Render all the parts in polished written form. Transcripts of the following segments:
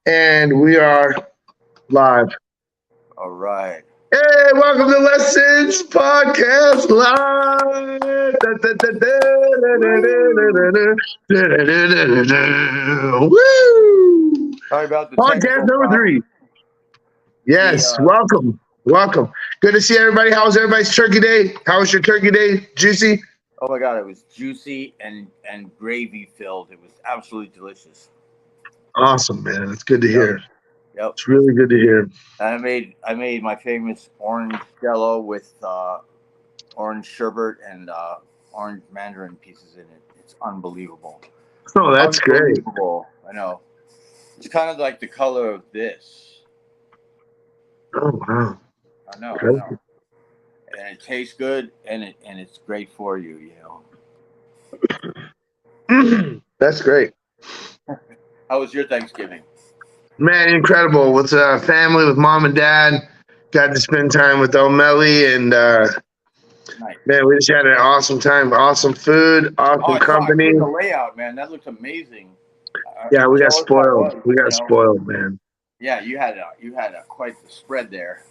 And we are live. All right. Hey, welcome to Lessons Podcast Live. Woo! Woo! Sorry about the Podcast technical number problem. 3. The Yes, welcome. Welcome. Good to see everybody. How was everybody's turkey day? How was your turkey day, Juicy? oh my god, it was juicy and gravy filled. It was absolutely delicious. Awesome, man. It's good to Yep. hear. Yep. It's really good to hear. I made my famous orange jello with orange sherbet and orange mandarin pieces in it. It's unbelievable. Oh, that's great. Unbelievable. I know. It's kind of like the color of this. Oh, wow. I know. I Great. know. And it tastes good, and it's great for you. That's great. How was your Thanksgiving? Man, incredible. With family, with mom and dad. Got to spend time with O'Malley, and Nice. man, we just had an awesome time. Awesome food, awesome Oh, I company. saw the layout, man. That looked amazing. Yeah, we got Jealous I spoiled. was, We got spoiled, man. Yeah, you had quite the spread there.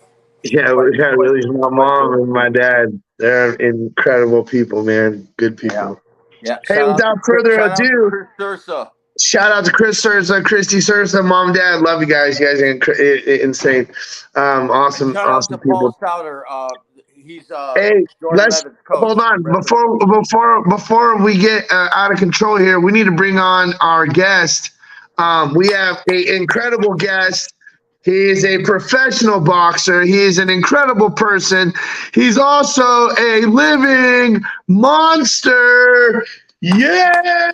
Yeah, we got really my mom and my dad. They're incredible people, man. Good people. Yeah. Hey, without further Shout out to ado, Chris Dursa. shout out to Chris Sursa, Christy Sursa, mom and dad. Love you guys. You guys are insane. Awesome, Shout out awesome to Paul people. Stouter. He's Hey, Jordan let's Levitt's coach. hold on before we get out of control here. We need to bring on our guest. We have an incredible guest. He is a professional boxer. He is an incredible person. He's also a living monster. Yeah!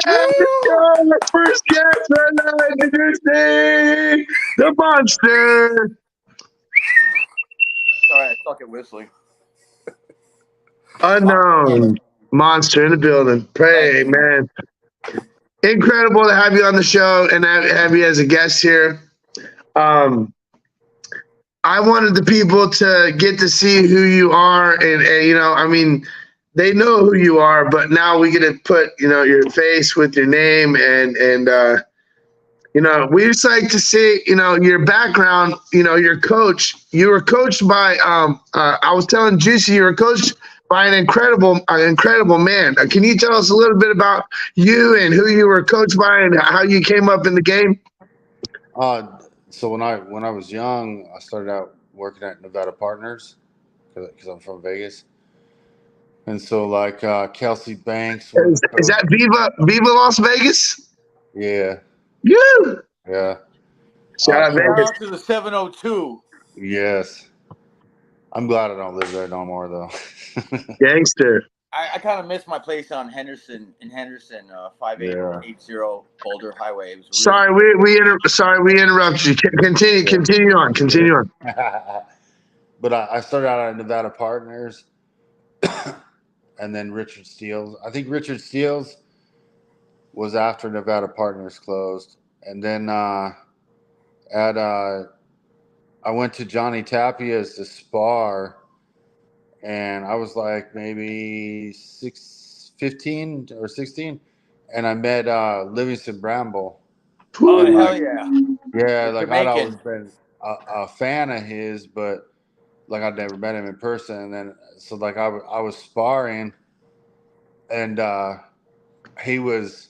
Our first guest right now, introducing the monster. Sorry, I suck at whistling. Unknown monster in the building. Pray, Thank you. man. Incredible to have you on the show and have you as a guest here. I wanted the people to get to see who you are, and you know, I mean, they know who you are, but now we get to put your face with your name, and we just like to see your background. Your coach. You were coached by I was telling Juicy you were coached by an incredible man. Can you tell us a little bit about you and who you were coached by and how you came up in the game? So when I was young, I started out working at Nevada Partners because I'm from Vegas, and so like Kelsey Banks was Is that Viva Las Vegas? yeah. Yeah. Shout out Shout Vegas. out to the 702. Yes. I'm glad I don't live there no more though. Gangster. I kind of missed my place on Henderson 5880 Boulder Highway. It was Sorry, we interrupted you. Continue on. But I started out at Nevada Partners, and then Richard Steele's. I think Richard Steele's was after Nevada Partners closed, and then at I went to Johnny Tapia's to spar, and I was like maybe 15 or 16, and I met Livingston Bramble. Oh, And hell like, yeah. yeah, like I'd Jamaican. always been a fan of his, but like I'd never met him in person. And then so like I was sparring, and he was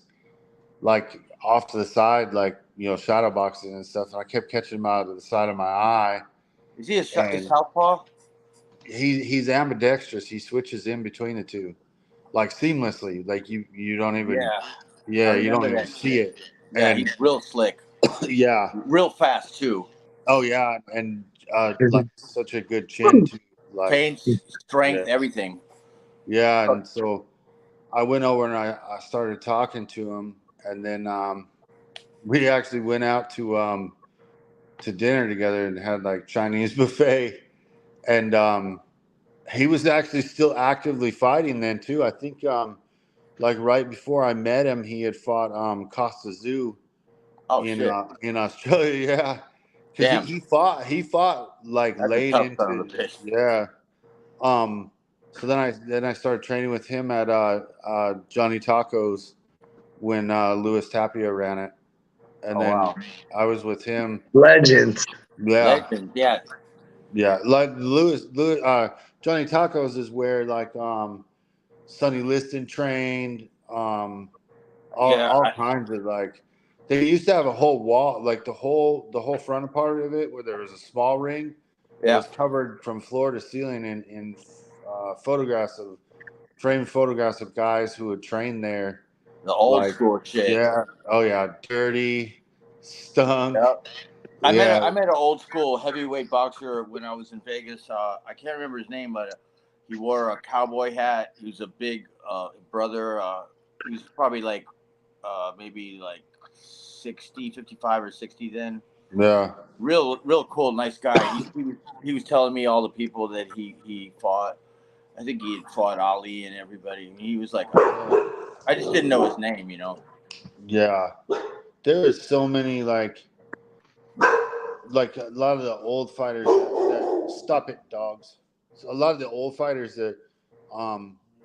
like off to the side, like shadow boxing and stuff. And I kept catching him out of the side of my eye. Is he a And southpaw? he's ambidextrous. He switches in between the two, like seamlessly. Like you don't even I you don't remember even that see shit. it. Yeah, And he's real slick. yeah, Real fast, too. oh yeah, and like such a good chin too. Like Pain, strength, yeah, everything. yeah. And so I went over and I started talking to him, and then we actually went out to dinner together and had like Chinese buffet, and he was actually still actively fighting then too. I think like right before I met him, he had fought Costa Zoo Oh, shit. in Australia. Yeah, because Damn. he fought like That's a late tough son of a into bitch. yeah. So then I started training with him at Johnny Tacos when Louis Tapia ran it, and Oh, then wow. I was with him. Legends. Yeah, Legend. Yeah. yeah. Like Johnny Tacos is where like Sonny Liston trained. Yeah. All kinds of like. They used to have a whole wall, like the whole front part of it, where there was a small ring that Yeah. was covered from floor to ceiling in photographs of framed photographs of guys who had trained there. The old Like, school shit. yeah, oh yeah, dirty, stunk. Yep. Yeah, I met an old school heavyweight boxer when I was in Vegas. I can't remember his name, but he wore a cowboy hat. He was a big brother. He was probably like maybe like 60, 55 or 60 then. yeah, Real cool, nice guy. He was telling me all the people that he fought. I think he had fought Ali and everybody. And he was like, I just didn't know his name, you know. yeah. There is so many like a lot of the old fighters that stop it, dogs. So a lot of the old fighters that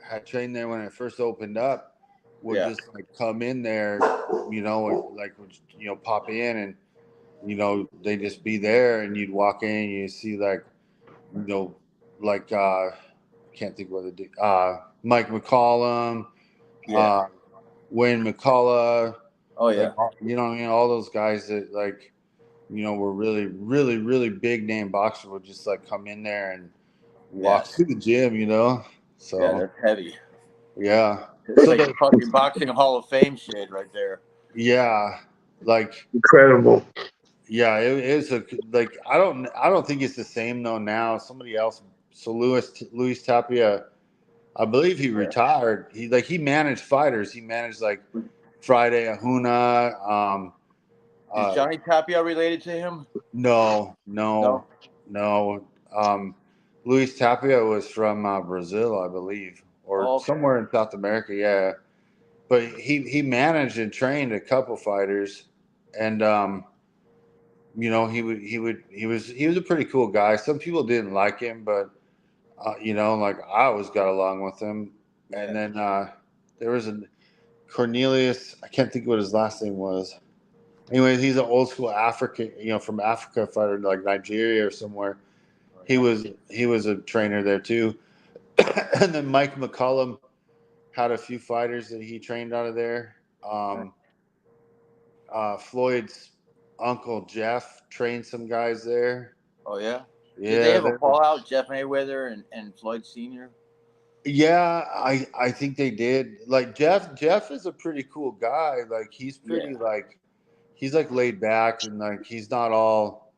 had trained there when it first opened up would Yeah. just like come in there, you know, and like would, you know, pop in and you know they just be there and you'd walk in and you see like you know like I can't think what the Mike McCollum, Yeah. Wayne McCullough, Oh yeah. like, you know what I mean, all those guys that like you know were really big name boxers would just like come in there and walk Yes. to the gym, you know. So Yeah, that's heavy. yeah, It's so like the, fucking boxing Hall of Fame shit right there. yeah, like Incredible. yeah, it is a like I don't think it's the same though now. Somebody else, so Luis Tapia, I believe he retired. He managed fighters. He managed like Friday Ahuna. Is Johnny Tapia related to him? No. No. Luis Tapia was from Brazil, I believe, or Oh, okay. somewhere in South America. Yeah, but he managed and trained a couple fighters, and you know he was a pretty cool guy. Some people didn't like him, but you know, like I always got along with him. And then there was a Cornelius. I can't think what his last name was. Anyway, he's an old school African, you know, from Africa fighter, like Nigeria or somewhere. He was a trainer there too. And then Mike McCullum had a few fighters that he trained out of there. Floyd's uncle Jeff trained some guys there. Oh yeah. Yeah, Did they have a fallout, Jeff Mayweather and Floyd Sr.? yeah, I think they did. Like Jeff is a pretty cool guy. Like he's pretty like he's like laid back and like he's not all.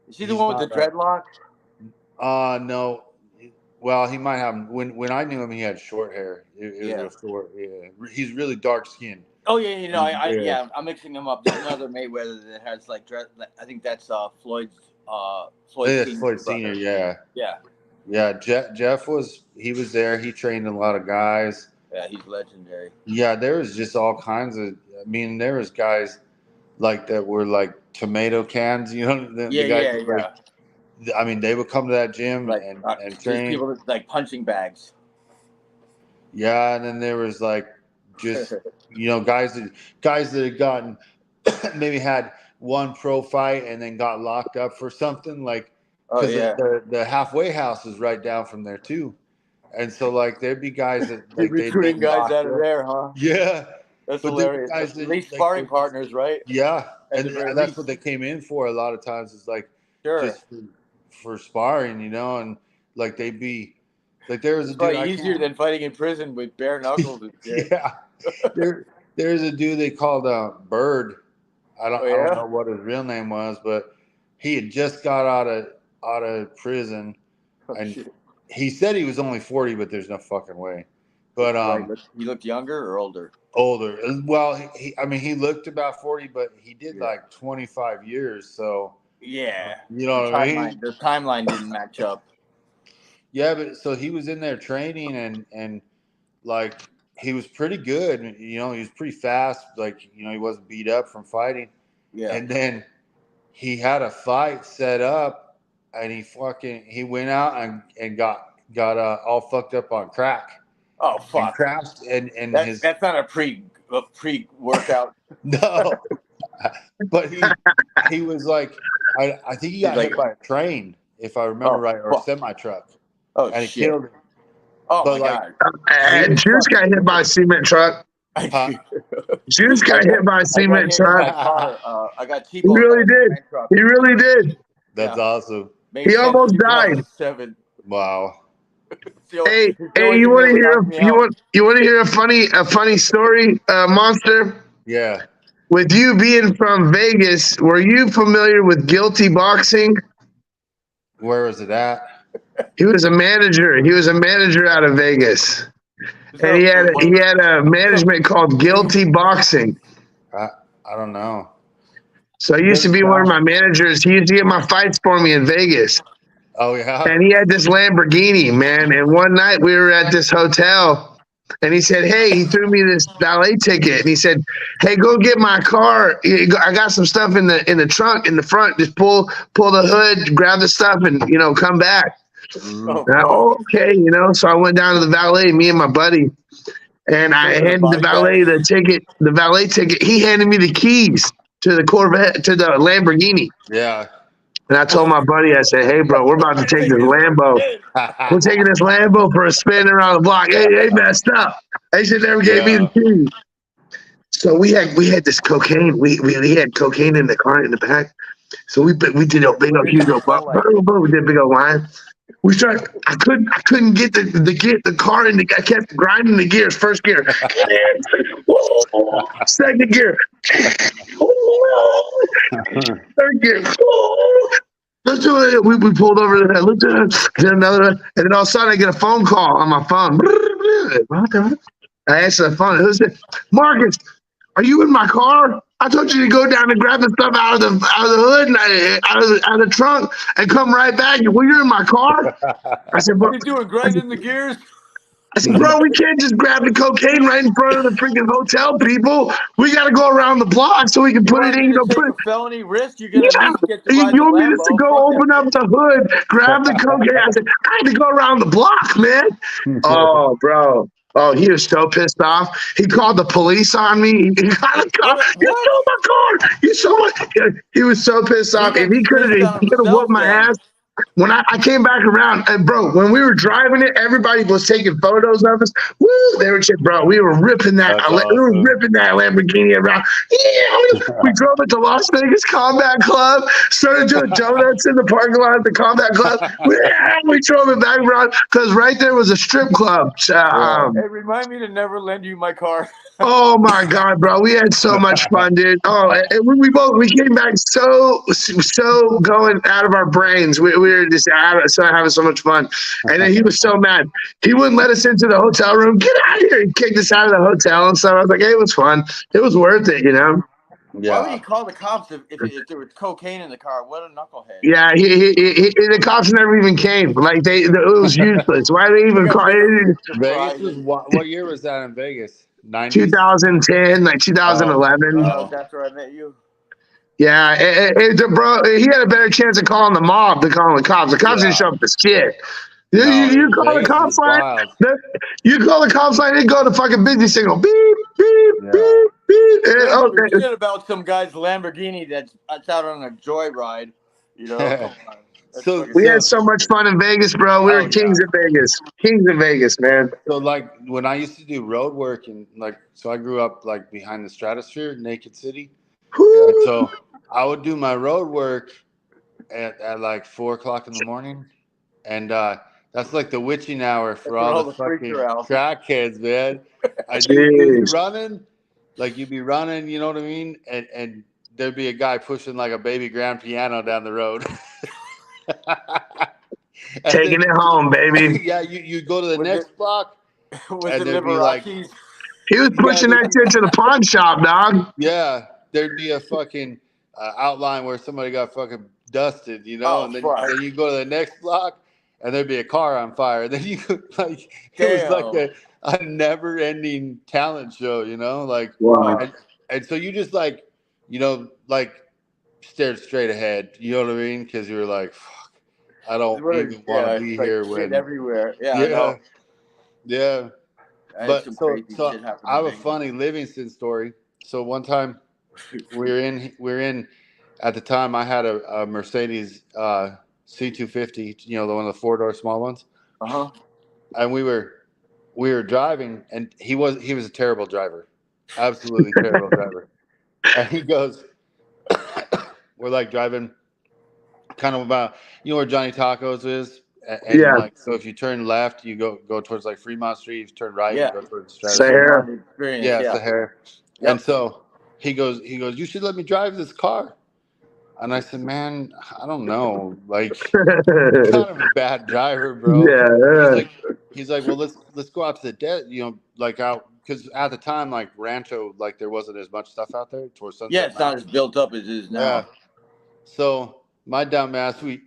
Is he the one with the dreadlocks? No. Well, he might have. When I knew him, he had short hair. It was short. Yeah, he's really dark skinned. Oh yeah, you know, I'm mixing them up. There's another Mayweather that has like dread. I think that's Floyd's. Floyd Senior. Yeah. Jeff was there. He trained a lot of guys. Yeah, he's legendary. Yeah, there was just all kinds of. I mean, there was guys like that were like tomato cans. You know, the guys like, I mean, they would come to that gym like, and train. People that, like punching bags. Yeah, and then there was like just you know guys that had gotten maybe had one pro fight and then got locked up for something like because the halfway house is right down from there too, and so like there'd be guys that like recruiting guys out of there, huh? Yeah, that's hilarious. Guys at least sparring partners, right? Yeah, and that's what they came in for a lot of times. Is like just for sparring, you know, and like they'd be like there was a dude easier than fighting in prison with bare knuckles and shit. Yeah, there's a dude they called Bird. I don't know what his real name was, but he had just got out of prison, and he said he was only 40, but there's no fucking way. But he looked younger or older? Older. Well, he looked about 40, but he did like 25 years. So yeah, you know what I mean. The timeline didn't match up. Yeah, but so he was in there training and like he was pretty good. You know, he was pretty fast. Like, you know, he wasn't beat up from fighting. Yeah. And then he had a fight set up and he went out and got all fucked up on crack. Oh fuck. And crashed and that's not a pre-workout. No. But he was like, I think he got like- hit by a train, if I remember Oh, right, or a fuck. semi truck, Oh and it shit! killed him. Oh but, my like, god! Juice got hit by a cement truck. Huh? Juice got hit by a I got cement hit by a truck. car. I got He T-boned really by a did. cement truck. He really did. That's Yeah. awesome. May He 10th, almost died. 2007. Wow. Hey, you want to hear a funny story, Monster? Yeah. With you being from Vegas, were you familiar with Guilty Boxing? Where was it at? He was a manager. He was a manager out of Vegas, and he had a management called Guilty Boxing. I don't know. So he used to be one of my managers. He used to get my fights for me in Vegas. Oh yeah. And he had this Lamborghini, man. And one night we were at this hotel, and he said, "Hey," he threw me this valet ticket, and he said, "Hey, go get my car. I got some stuff in the trunk in the front. Just pull the hood, grab the stuff, and come back." Okay, So I went down to the valet, me and my buddy, and I handed the valet the valet ticket. He handed me the keys to the Corvette, to the Lamborghini. Yeah. And I told my buddy, I said, "Hey, bro, we're about to take this Lambo. We're taking this Lambo for a spin around the block." Hey, they messed up. They should never gave me the keys. So we had this cocaine. We had cocaine in the car in the back. So we did a big old huge old we did a big old line. We started. I couldn't get the car in. I kept grinding the gears. First gear, second gear, third gear. Let's do it. We pulled over to that. Let's do it. Did another one. And then all of a sudden I get a phone call on my phone. I answer the phone. Who's it? "Marcus, are you in my car? I told you to go down and grab the stuff out of the hood and out of the trunk and come right back. Well, you're in my car." I said, "Bro, What are you doing? Grinding the gears?" I said, "Bro, we can't just grab the cocaine right in front of the freaking hotel people. We got to go around the block so we can put it in. Take a felony risk. You get Yeah. at least get to You ride the want me Lambo. to go open up the hood, grab the cocaine?" I said, "I had to go around the block, man." Oh, bro. Oh, he was so pissed off. He called the police on me. He got the car. "You stole my car. You stole my." He was so pissed off. If he could have whooped my ass. When I came back around, and bro, when we were driving it, everybody was taking photos of us. Woo! They were just, bro, we were ripping that. We were ripping that Lamborghini around. Yeah, we drove it to Las Vegas Combat Club. Started doing donuts in the parking lot at the Combat Club. We drove it back around because right there was a strip club. Hey, remind me to never lend you my car. Oh my God, bro, we had so much fun, dude. Oh, and we came back so going out of our brains. We were just having so much fun. And then he was so mad. He wouldn't let us into the hotel room. "Get out of here!" He kicked us out of the hotel and stuff. I was like, "Hey, it was fun. It was worth it, Why would he call the cops if there was cocaine in the car? What a knucklehead! Yeah, the cops never even came. Like it was useless. Why they even call it? Vegas was what year was that in Vegas? 90s? 2010, like 2011. That's where I met you. Yeah, bro, he had a better chance of calling the mob than calling the cops. The cops didn't show up for shit. You call the cops line. You call the cops line. They go to fucking busy signal. Beep beep beep beep. Okay. Forget about some guy's Lamborghini that's out on a joyride. Come on. So we had so much fun in Vegas, bro. We were kings of Vegas. Kings of Vegas, man. So like when I used to do road work and so I grew up like behind the Stratosphere, Naked City. And so I would do my road work at like 4:00 in the morning. And that's like the witching hour for all the fucking crackheads, man. You'd be running, you know what I mean? And there'd be a guy pushing like a baby grand piano down the road. Taking it home, baby. Yeah, you go to the next block. With the Liberacchis. He was pushing that shit to the pawn shop, dog. Yeah, there'd be a fucking outline where somebody got fucking dusted, and then you go to the next block, and there'd be a car on fire. And then you it was like a never-ending talent show, Wow. And so you just stared straight ahead, you know what I mean? Because you were like, fuck, I don't even want to be here when everywhere. Yeah. But so I have a funny Livingston story. So one time we're in. At the time, I had a Mercedes C250. You know, the one of the 4-door small ones. Uh-huh. And we were driving, and he was a terrible driver, absolutely terrible driver. And he goes, we're like driving, kind of about, you know where Johnny Tacos is, and Yeah. like, so if you turn left, you go towards like Fremont Street. If you turn right, Yeah. you go towards Sahara. Stratosphere. Experience, Yeah, yeah. Sahara. Yep. And so he goes, you should let me drive this car. And I said, man, I don't know, like, kind of a bad driver, bro. Yeah. He's like, well, let's go out to the desert, you know, like out, because at the time, like Rancho, like there wasn't as much stuff out there towards Sunset. Yeah, it's not as built up as it is now. Yeah. So my dumb ass, we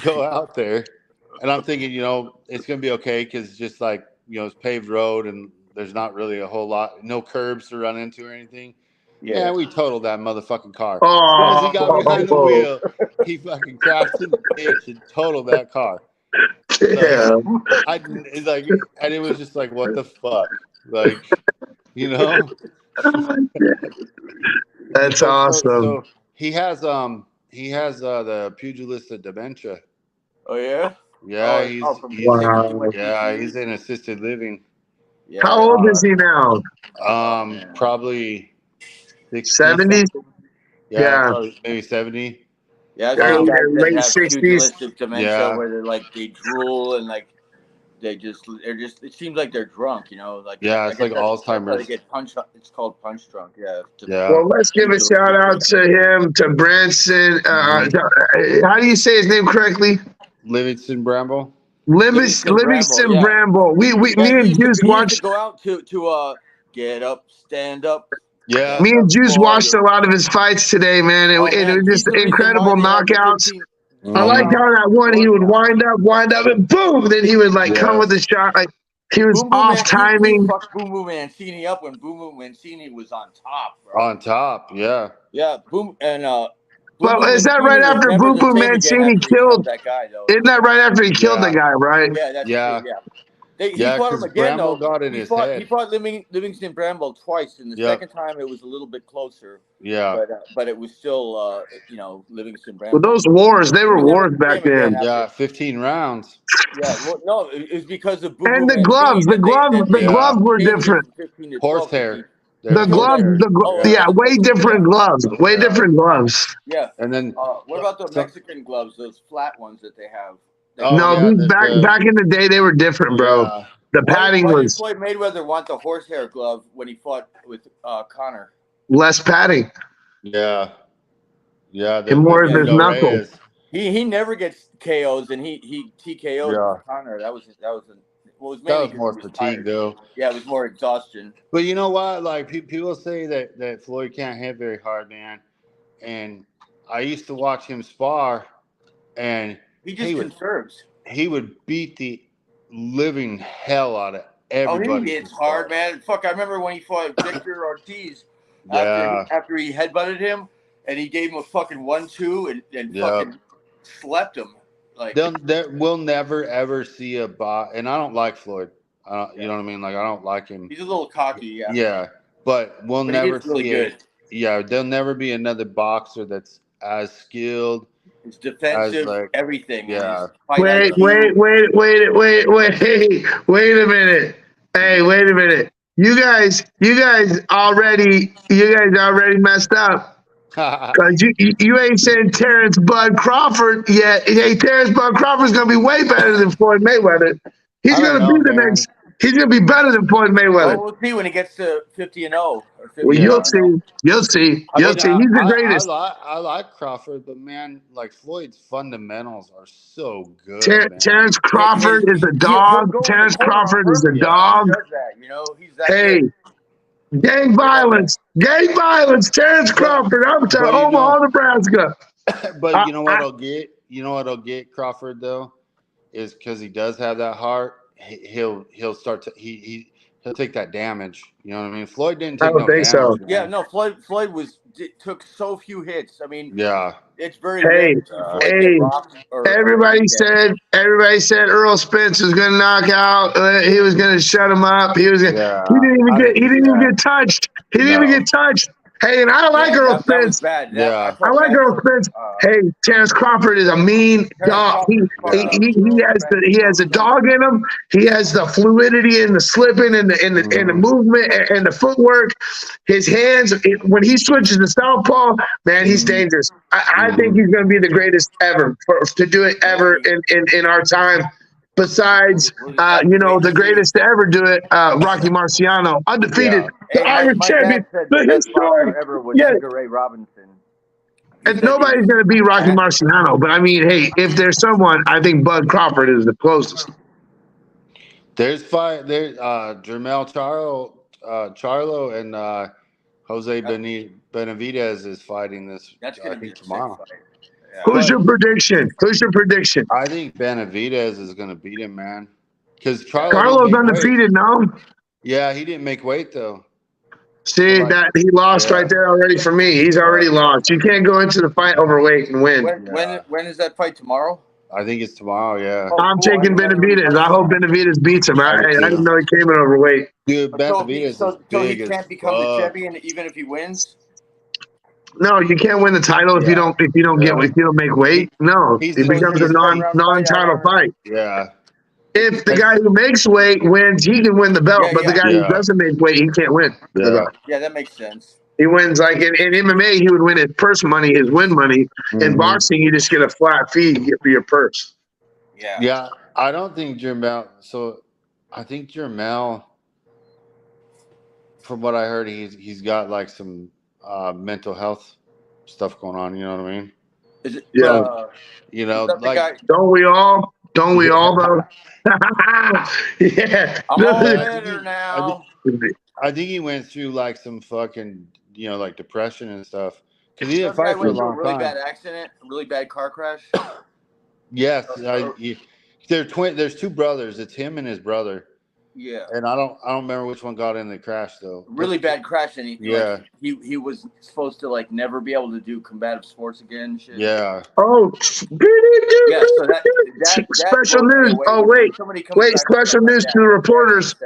go out there, and I'm thinking, you know, it's gonna be okay because it's just like, you know, it's paved road and there's not really a whole lot, no curbs to run into or anything. Yeah, we totaled that motherfucking car. As soon as he got behind the wheel, he fucking crashed in the ditch and totaled that car. Yeah. It's like, and it was just like, what the fuck, like, you know. That's awesome. So he has the pugilistic dementia. Oh yeah. Yeah, Wow. he's in assisted living. Yeah. How old is he now? Probably 60. 70s? Yeah. Probably maybe 70. Yeah, Yeah, some guys that late have 60s. pugilistic dementia Yeah. where they're like they drool and like they're just it seems like they're drunk, you know, like Yeah, I it's guess like that's how Alzheimer's. they get punch. It's called punch drunk. Yeah. Yeah. Well, let's give a shout out to him, to Branson. How do you say his name correctly? Livingston Bramble. Livingston Bramble. Me and Juice He used watched. to go out to get up, stand up. Yeah. Me and Juice watched a lot of his fights today, man. It was just incredible knockouts. I like how that one he would wind up, and boom, then he would like come with a shot. Like he was off timing. He fucked Boom Boom Mancini up when Boom Boom Mancini was on top, bro. On top, yeah. Yeah, Boom and Well, is that right after Boom Boom Mancini killed? That guy, though. Isn't that right after he killed the guy, right? Yeah, that's Yeah. true, yeah. He fought him again, Bramble though. got in his head. He fought Livingston Bramble twice, and the second time it was a little bit closer. Yeah. But it was still, Livingston Bramble. Well, those wars, they were wars back then. Yeah, 15 rounds. Yeah, well, no, it was because of Boom And Boom the gloves, Mancini the gloves were different. Horsehair. The gloves, way different gloves. Way different gloves. Yeah. And then what about the Mexican gloves, those flat ones that they have? Back in the day, they were different, bro. Yeah. The padding why was did Floyd Mayweather want the horsehair glove when he fought with Conor? less padding. Yeah. Yeah. And more of his knuckles. He never gets KOs, and he TKO'd Conor. That was more fatigue, though. Yeah, it was more exhaustion. But you know what? Like people say that Floyd can't hit very hard, man. And I used to watch him spar, and he conserves. He would beat the living hell out of everybody. Oh, he hits hard, man. Fuck, I remember when he fought Victor Ortiz after he headbutted him, and he gave him a fucking 1-2 and fucking slept him. Like we'll never ever see a bot, and I don't like Floyd. You know what I mean? Like I don't like him. He's a little cocky, yeah. Yeah, but we'll never see it. Yeah, there'll never be anher boxer that's as skilled. It's defensive, everything. Yeah. Wait a minute. Hey, wait a minute. You guys already messed up. Cause you ain't saying Terrence Bud Crawford yet. Hey, Terrence Bud Crawford's gonna be way better than Floyd Mayweather. He's gonna be better than Floyd Mayweather. Well, we'll see when he gets to 50-0. Well, you'll see. You'll see. He's the greatest. I like Crawford, but man, like Floyd's fundamentals are so good. Terrence Crawford is a dog. Terrence Crawford is a dog. He's that good. Gang violence. Terrence Crawford. I'm telling Omaha, Nebraska. But you know what I'll get? You know what I'll get Crawford though, is because he does have that heart. He'll start to he'll take that damage. You know what I mean? Floyd didn't take no damage. So. Yeah, no. Floyd took so few hits. I mean, it's very. Everybody said Earl Spence was going to knock out. He was going to shut him up. He was. He didn't even get touched. He didn't even get touched. Hey, and I like Earl that was Spence. bad. Yeah. I like Earl Spence. Hey, Terrence Crawford is a mean dog. He has a dog in him. He has the fluidity and the slipping and the movement and the footwork. His hands, when he switches to southpaw, man, he's dangerous. I think he's going to be the greatest ever to do it ever in our time. Besides, the greatest to ever do it, Rocky Marciano, undefeated, the Irish champion, the historic. Ever was Yeah. Sugar Ray Robinson. And nobody's going to beat Rocky Marciano. But I mean, hey, if there's someone, I think Bud Crawford is the closest. There's five. There's Jermell Charlo and Jose Benavidez is fighting this. That's I going to be think tomorrow. Yeah. Who's your prediction? I think Benavidez is going to beat him, man. Because Carlo's undefeated now. Yeah, he didn't make weight though. See, that he lost right there already for me. He's already lost. You can't go into the fight overweight and win. When is that fight tomorrow? I think it's tomorrow. Yeah. I'm taking Benavidez. I hope Benavidez beats him. I didn't know he came in overweight. Dude, Benavidez so is big he as can't become the fuck. champion even if he wins. No, you can't win the title if you don't make weight. No, it becomes a non-title fight. Yeah. If the guy who makes weight wins, he can win the belt. But the guy who doesn't make weight, he can't win. Yeah, that makes sense. He wins like in MMA, he would win his purse money, his win money. In boxing, you just get a flat fee you get for your purse. Yeah. Yeah, I don't think Jermell. So, I think Jermell, from what I heard, he's got like some mental health stuff going on. You know what I mean? Is it? Yeah. You know, like don't we all? Don't we all though? Yeah. I'm all better now. I think he went through like some fucking, like depression and stuff. Because he didn't fight for a long really time. Bad accident, really bad car crash. Yes, they're twin. There's two brothers. It's him and his brother. Yeah. And I don't remember which one got in the crash though. Really bad crash, and he was supposed to like never be able to do combative sports again. And shit. Yeah. Oh. Yeah. So that special news. Oh wait. Special news to the reporters.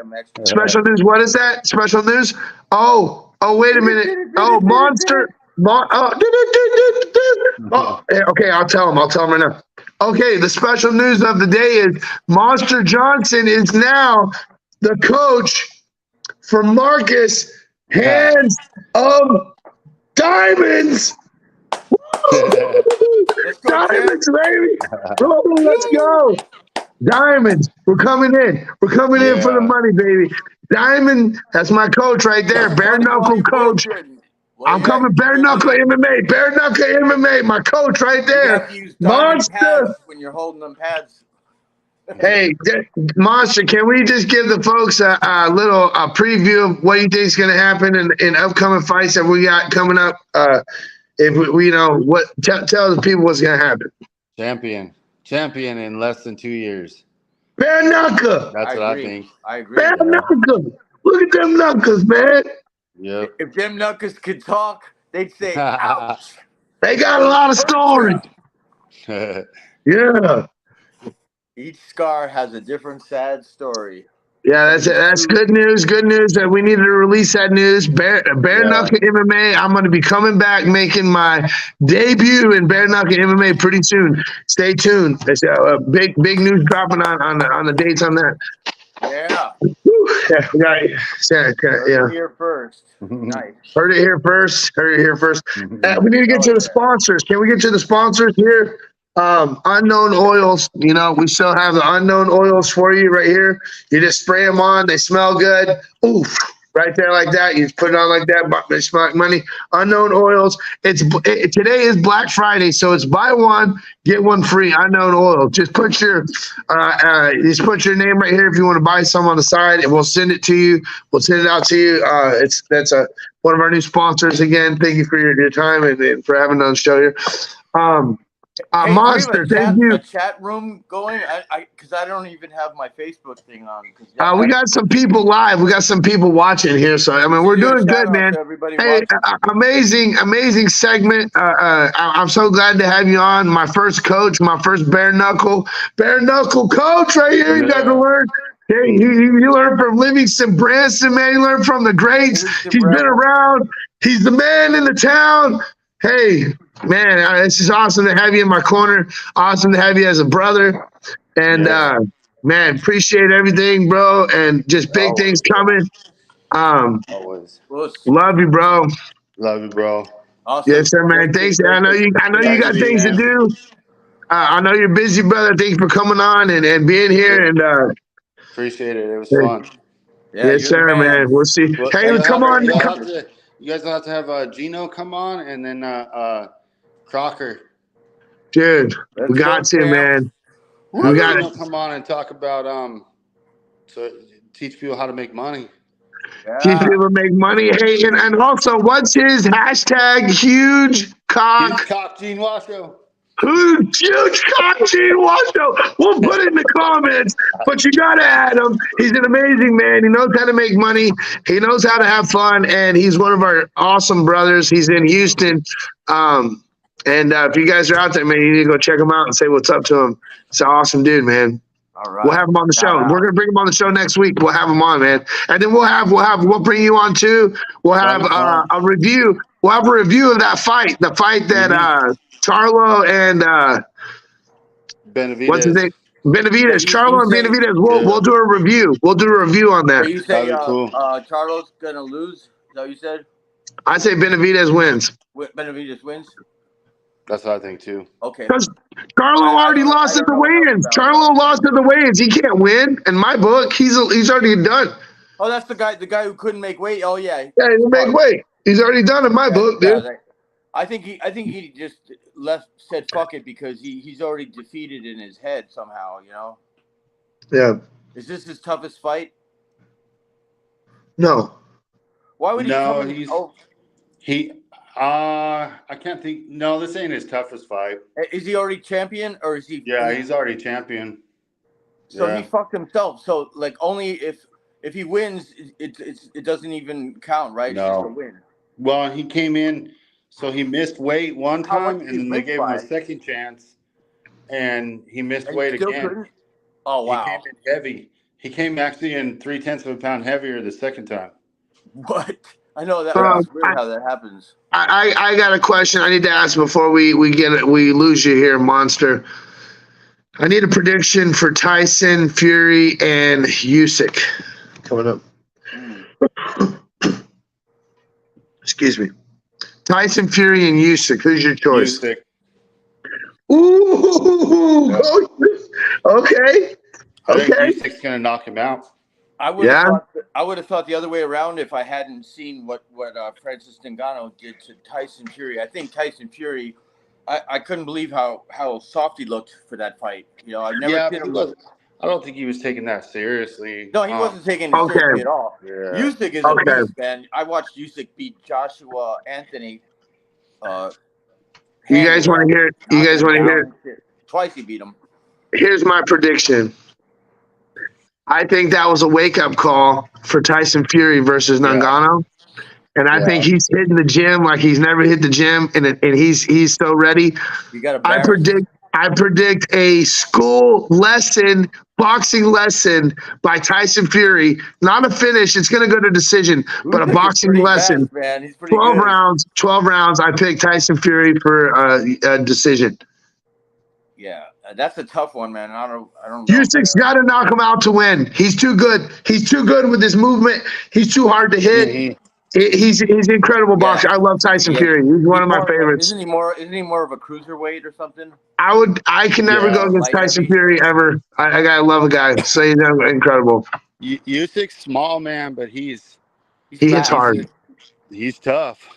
Special news. What is that? Special news. Oh. Wait a minute. Oh, Monster. Okay, I'll tell him right now. Okay, the special news of the day is Monster Johnson is now the coach for Marcus Hands of Diamonds. Diamonds, baby. Oh, let's go. Diamonds. We're coming in. We're coming in for the money, baby. Diamond, that's my coach right there. Bare knuckle coach. I'm coming bare knuckle MMA. Bare knuckle MMA, my coach right there. Monster. When you're holding them pads. Hey, Monster, can we just give the folks a little preview of what you think is going to happen in upcoming fights that we got coming up? If we tell the people what's going to happen. Champion in less than 2 years. Bare knuckle. That's what I think. I agree. Bare knuckle. Look at them knuckles, man. Yep. If them knuckles could talk, they'd say, ouch. They got a lot of stories. Yeah. Each scar has a different sad story. Yeah, that's it. That's good news. Good news that we needed to release that news. Bare Knuckle MMA. I'm going to be coming back, making my debut in Bare Knuckle MMA pretty soon. Stay tuned. There's big news dropping on the dates on that. Yeah. Yeah. Here first. Nice. Heard it here first. We need to get to the sponsors. Can we get to the sponsors here? Unknown oils, we still have the unknown oils for you right here. You just spray them on, they smell good. Oof, right there like that. You just put it on like that, but they smell like money. Unknown oils. Today is Black Friday, so it's buy one, get one free. Unknown oil. Just put your name right here if you want to buy some on the side, and we'll send it to you. We'll send it out to you. That's one of our new sponsors. Again, thank you for your time and for having us on the show here. Hey, Monster, thank you. A chat room going? Because I don't even have my Facebook thing on. We got some people live. We got some people watching here. So, we're doing good, man. Hey, amazing segment. I'm so glad to have you on. My first coach, my first bare knuckle coach right here. You got to learn. Hey, you learn from Livingston Branson, man. You learn from the greats. He's been around. He's the man in the town. Hey, man, it's just awesome to have you in my corner. Awesome to have you as a brother. And man, appreciate everything, bro. And just big things coming. Always. Love you, bro. Love you, bro. Awesome. Yes, sir, man. Thanks. I know you got things to do. I know you're busy, brother. Thanks for coming on and being here. And appreciate it. It was fun. Yeah, yes, sir, man. We'll see. Well, Hey, come on. You guys will have to have Gino come on and then Crocker. Dude, we got to, man. We got to come on and talk about so teach people how to make money. Teach people to make money. Hey, and also, what's his hashtag? Huge cock. Huge cock Gene Washoe. Huge cock Gene Washoe. We'll put it in the comments, but you gotta add him. He's an amazing man. He knows how to make money. He knows how to have fun, and he's one of our awesome brothers. He's in Houston. And if you guys are out there, man, you need to go check him out and say what's up to him. It's an awesome dude, man. All right. We'll have him on the show. We're gonna bring him on the show next week. We'll have him on, man. And then we'll bring you on too. We'll have a review. We'll have a review of that fight. The fight that Charlo and Benavidez. what's his name? Benavidez. Charlo and Benavidez. We'll do a review. We'll do a review on that. So you say cool. Charlo's gonna lose? Is that what you said? I say Benavidez wins. Benavidez wins. That's what I think too. Okay. Because Charlo already lost at the weigh-ins. Charlo lost at the weigh-ins. He can't win. In my book, he's already done. Oh, that's the guy who couldn't make weight. Oh yeah. Yeah, he make weight. He's already done in my book, dude. I think he just said fuck it because he's already defeated in his head somehow. You know. Yeah. Is this his toughest fight? No. Why would he? No, I can't think. No, this ain't his toughest fight. Is he already champion or is he? Yeah, he's already champion. So he fucked himself. So like only if he wins, it doesn't even count, right? No. It's just a win. Well, he came in, so he missed weight one time, and then they gave him a second chance, and he missed weight again. Couldn't? Oh wow! He came in heavy. He came actually in 0.3 of a pound heavier the second time. What? I know that. That's weird how that happens. I got a question I need to ask before we lose you here, Monster. I need a prediction for Tyson, Fury, and Usyk coming up. Excuse me. Tyson, Fury, and Usyk. Who's your choice? Usyk. Ooh. Okay. I think Usyk's gonna knock him out. I would have thought the other way around if I hadn't seen what Francis Ngannou did to Tyson Fury. I think Tyson Fury, I couldn't believe how soft he looked for that fight. You know, I've never seen him look. I don't think he was taking that seriously. No, he wasn't taking it seriously at all. Yeah. Usyk is a beast, man. I watched Usyk beat Joshua Anthony. You guys want to hear it? You guys want to hear it? Twice he beat him. Here's my prediction. I think that was a wake-up call for Tyson Fury versus Ngannou. And I think he's hitting the gym like he's never hit the gym, and he's so ready. I predict a school lesson, boxing lesson by Tyson Fury. Not a finish. It's going to go to decision, but a boxing lesson. Fast, man. He's 12 rounds. 12 rounds. I pick Tyson Fury for a decision. Yeah, that's a tough one, man. I don't know. Usyk's got to knock him out to win. He's too good. He's too good with his movement. He's too hard to hit. He's an incredible boxer. I love Tyson Fury. He's one of my favorites. Isn't he more of a cruiserweight or something? I can never go against Tyson Fury ever. I gotta love a guy. So he's incredible. Usyk's small man, but he hits hard. He's tough.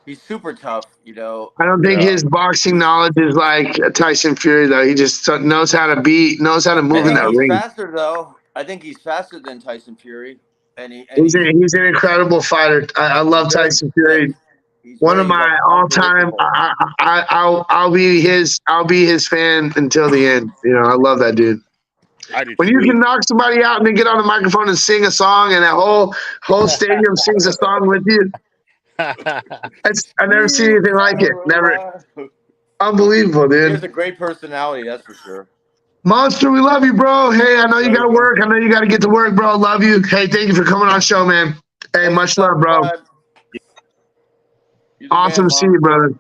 He's super tough, you know. I don't think his boxing knowledge is like Tyson Fury, though. He just knows how to move in that ring. He's faster, though. I think he's faster than Tyson Fury. He's an incredible fighter. I love Tyson Fury. One of my all-time. I'll be his fan until the end. You know, I love that dude. When you can knock somebody out and then get on the microphone and sing a song, and that whole stadium sings a song with you. I've never seen anything like it. Never. Unbelievable, dude. He has a great personality, that's for sure. Monster, we love you, bro. Hey, I know you got to work. I know you got to get to work, bro. Love you. Hey, thank you for coming on the show, man. Hey, much love, bro. You're the Awesome man, to see you, brother.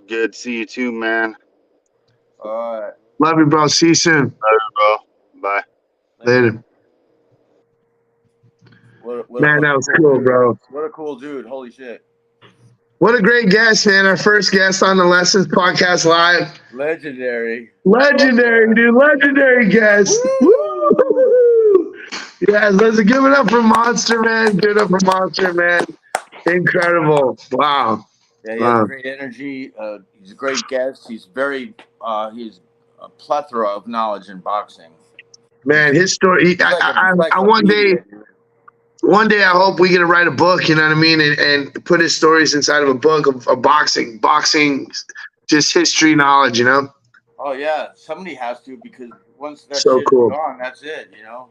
Good to see you too, man. All right. Love you, bro. See you soon. Bro. Bye. Later. What Man, a that was cool cool, dude. bro. What a cool dude. Holy shit. What a great guest, man. Our first guest on the Lessons Podcast Live. Legendary. Legendary, dude. Legendary guest. Woo! Yes, let's give it up for Monster, man. Give it up for Monster, man. Incredible. Wow. Yeah, he has great energy. He's a great guest. He's he's a plethora of knowledge in boxing. Man, his story. He's like a One day I hope we get to write a book, you know what I mean, and put his stories inside of a book of boxing, just history knowledge, you know. Oh yeah, somebody has to, because once that So shit's cool. gone, that's it. You know.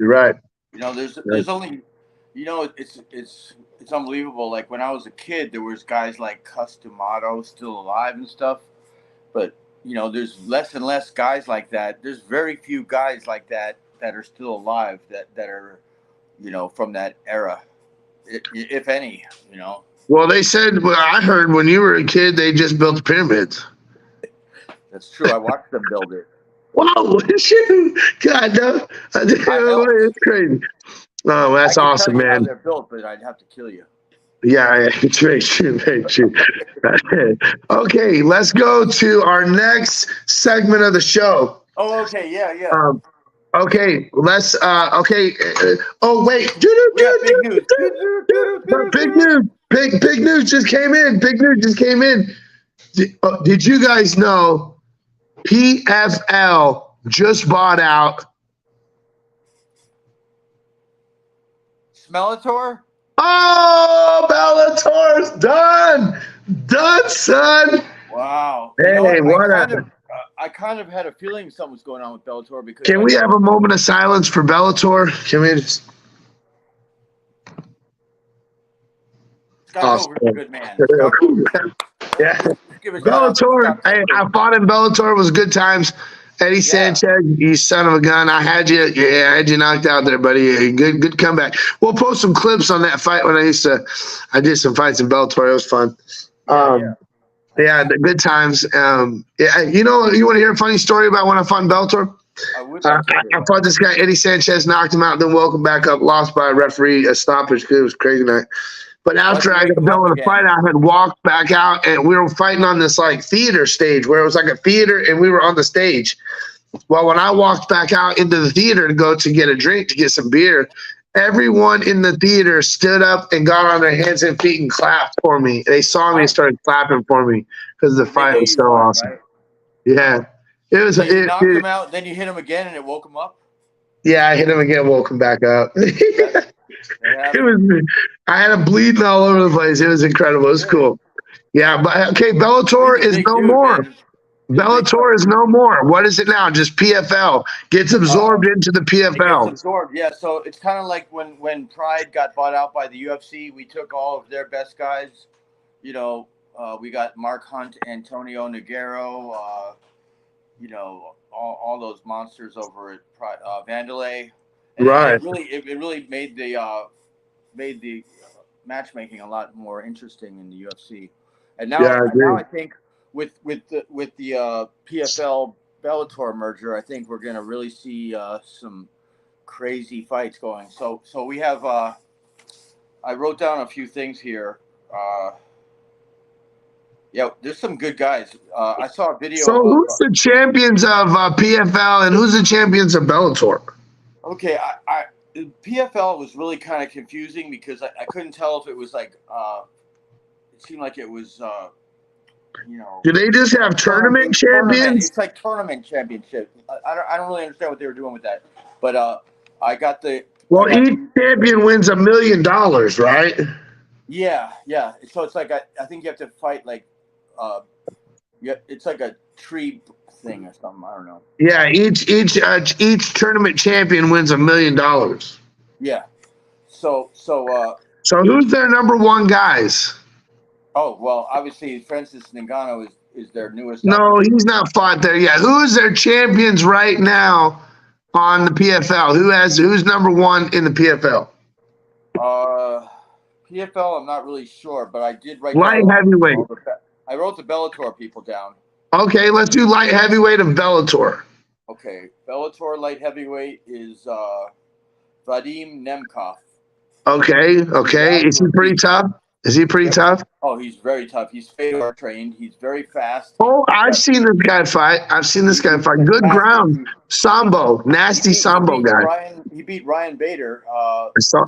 You're right. You know, there's only, you know, it's unbelievable. Like when I was a kid, there was guys like Cus D'Amato still alive and stuff, but you know, there's less and less guys like that. There's very few guys like that are still alive that are, you know, from that era, if any, you know. Well, they said, well, I heard when you were a kid, they just built the pyramids. That's true. I watched them build it. Wow, shoot. God, no. It's crazy. Oh, that's awesome, tell you man. how they're built, but I'd have to kill you. Yeah, it's very true, very true. Okay, let's go to our next segment of the show. Oh, okay, yeah. Okay, let's. Oh wait, big news. Big news just came in. Big news just came in. Did you guys know PFL just bought out Smellator? Oh, Bellator's done, son. Wow. Hey, you know what I kind of had a feeling something was going on with Bellator, because can we have a moment of silence for Bellator? Can we just? Scott Coker's a good man. Yeah. Give a shout out to Bellator. Scott Hey, Coker. I fought in Bellator. It was good times. Eddie Sanchez, you son of a gun. I had you knocked out there, buddy. Good comeback. We'll post some clips on that fight when I did some fights in Bellator. It was fun. Yeah, the good times. Yeah, you know, you want to hear a funny story about when I fought in Bellator? I fought this guy, Eddie Sanchez, knocked him out, then woke him back up, lost by a referee, a stoppage. It was a crazy night. But after I got done with the fight, I had walked back out, and we were fighting on this like theater stage where it was like a theater, and we were on the stage. Well, when I walked back out into the theater to go to get a drink, to get some beer, everyone in the theater stood up and got on their hands and feet and clapped for me. They saw me and started clapping for me because the fight was so awesome. Right? Yeah. It was. So you knocked him out, then you hit him again, and it woke him up? Yeah, I hit him again, woke him back up. It was. I had him bleeding all over the place. It was incredible. It was cool. Yeah, but okay, Bellator is no more. Bellator is no more. What is it now? Just PFL gets absorbed into the PFL. It gets absorbed, yeah. So it's kind of like when Pride got bought out by the UFC. We took all of their best guys. You know, we got Mark Hunt, Antonio Nogueira. You know, all those monsters over at Pride, Vanderlei. And right. It really made the matchmaking a lot more interesting in the UFC. And now, now I think with the PFL Bellator merger, I think we're going to really see some crazy fights going. So we have. I wrote down a few things here. Yeah, there's some good guys. I saw a video. So who's the champions of PFL and who's the champions of Bellator? Okay, PFL was really kind of confusing because I couldn't tell if it was like. It seemed like it was. You know. Do they just have tournament champions? It's like tournament championship. I don't really understand what they were doing with that, but I got the. Well, each champion wins $1 million, right? Yeah. So it's like I think you have to fight like, it's like a tree thing or something. I don't know. Yeah, each tournament champion wins $1 million. Yeah. So who's their number one guys? Oh, well, obviously Francis Ngannou is their newest. No, he's not fought there yet. Who's their champions right now on the PFL? Who's number one in the PFL? PFL, I'm not really sure, but I did write Light down. heavyweight. I wrote the Bellator people down. Okay, let's do light heavyweight of Bellator. Okay, Bellator light heavyweight is Vadim Nemkov. Okay. Is he pretty tough? Is he pretty tough? Oh, he's very tough. He's Fedor trained. He's very fast. Oh, I've seen this guy fight. Good ground. Sambo. Nasty Sambo guy. He beat Ryan Bader. I saw